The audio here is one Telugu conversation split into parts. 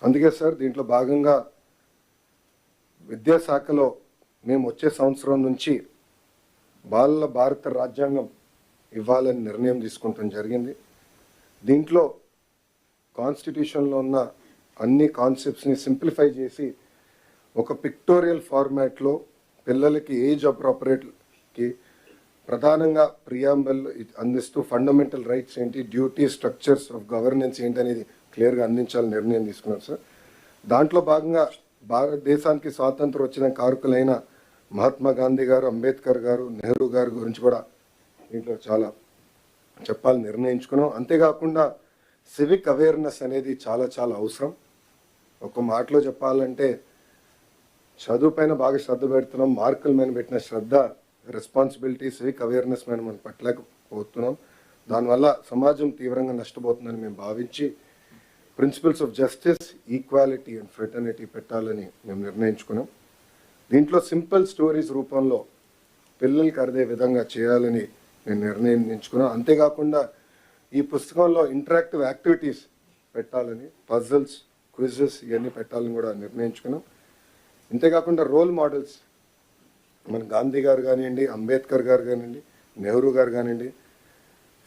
అందుకే సార్ దీంట్లో భాగంగా విద్యాశాఖలో మేము వచ్చే సంవత్సరం నుంచి బాలల భారత రాజ్యాంగం ఇవ్వాలని నిర్ణయం తీసుకుంటాం జరిగింది. దీంట్లో కాన్స్టిట్యూషన్లో ఉన్న అన్ని కాన్సెప్ట్స్ని సింప్లిఫై చేసి ఒక పిక్టోరియల్ ఫార్మాట్లో పిల్లలకి ఏజ్ అప్రోప్రియేట్కి ప్రధానంగా ప్రియాంబల్ అందిస్తూ ఫండమెంటల్ రైట్స్ ఏంటి, డ్యూటీ, స్ట్రక్చర్స్ ఆఫ్ గవర్నెన్స్ ఏంటి అనేది క్లియర్గా అందించాలని నిర్ణయం తీసుకున్నాం సార్. దాంట్లో భాగంగా భారతదేశానికి స్వాతంత్రం వచ్చిన కారకులైన మహాత్మా గాంధీ గారు, అంబేద్కర్ గారు, నెహ్రూ గారి గురించి కూడా దీంట్లో చాలా చెప్పాలని నిర్ణయించుకున్నాం. అంతేకాకుండా సివిక్ అవేర్నెస్ అనేది చాలా చాలా అవసరం. ఒక మాటలో చెప్పాలంటే చదువు పైన బాగా శ్రద్ధ పెడుతున్నాం, మార్కుల మీద పెట్టిన శ్రద్ధ, రెస్పాన్సిబిలిటీ, సివిక్ అవేర్నెస్ మీద మనం పట్టలేకపోతున్నాం. దానివల్ల సమాజం తీవ్రంగా నష్టపోతుందని మేము భావించి principles of justice, equality and fraternity పెట్టాలని మేము నిర్ణయించుకున్నాం. దీంట్లో సింపుల్ స్టోరీస్ రూపంలో పిల్లలకి అర్థే విధంగా చేయాలని మేము నిర్ణయించుకున్నాం. అంతేకాకుండా ఈ పుస్తకంలో ఇంటరాక్టివ్ యాక్టివిటీస్ పెట్టాలని, పజిల్స్, క్విజెస్ ఇవన్నీ పెట్టాలని కూడా నిర్ణయించుకున్నాం. ఇంతేకాకుండా రోల్ మోడల్స్ మన గాంధీ గారు కానివ్వండి, అంబేద్కర్ గారు కానివ్వండి, నెహ్రూ గారు కానివ్వండి,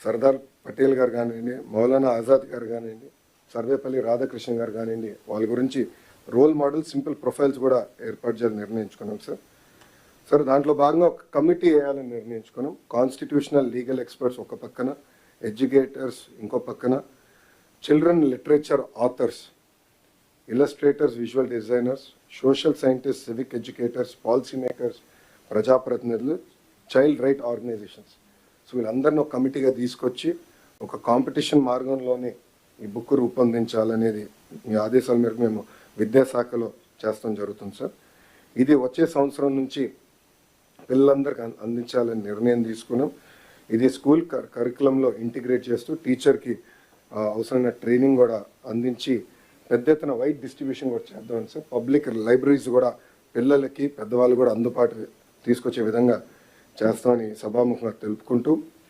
సర్దార్ పటేల్ గారు కానివ్వండి, మౌలానా ఆజాద్ గారు కానివ్వండి, సర్వేపల్లి రాధాకృష్ణ గారు కానివ్వండి, వాళ్ళ గురించి రోల్ మోడల్ సింపుల్ ప్రొఫైల్స్ కూడా ఏర్పాటు చేయాలని నిర్ణయించుకున్నాం సార్. దాంట్లో భాగంగా ఒక కమిటీ వేయాలని నిర్ణయించుకున్నాం. కాన్స్టిట్యూషనల్ లీగల్ ఎక్స్పర్ట్స్ ఒక పక్కన, ఎడ్యుకేటర్స్ ఇంకో పక్కన, children literature authors, illustrators, visual designers, social scientist, civic educators, policy makers, ప్రజాప్రతినిధులు, చైల్డ్ రైట్ ఆర్గనైజేషన్స్. సో వీళ్ళందరినీ ఒక కమిటీగా తీసుకొచ్చి ఒక కాంపిటీషన్ మార్గంలోనే ఈ బుక్ రూపొందించాలనేది మీ ఆదేశాల మేరకు మేము విద్యాశాఖలో చేస్తాం జరుగుతుంది సార్. ఇది వచ్చే సంవత్సరం నుంచి పిల్లలందరికీ అందించాలని నిర్ణయం తీసుకున్నాం. ఇది స్కూల్ కరికులంలో ఇంటిగ్రేట్ చేస్తూ టీచర్కి అవసరమైన ట్రైనింగ్ కూడా అందించి పెద్ద ఎత్తున వైడ్ డిస్ట్రిబ్యూషన్ కూడా చేద్దామని సార్. పబ్లిక్ లైబ్రరీస్ కూడా పిల్లలకి, పెద్దవాళ్ళు కూడా అందుబాటు తీసుకొచ్చే విధంగా చేస్తామని సభాముఖంగా తెలుపుకుంటూ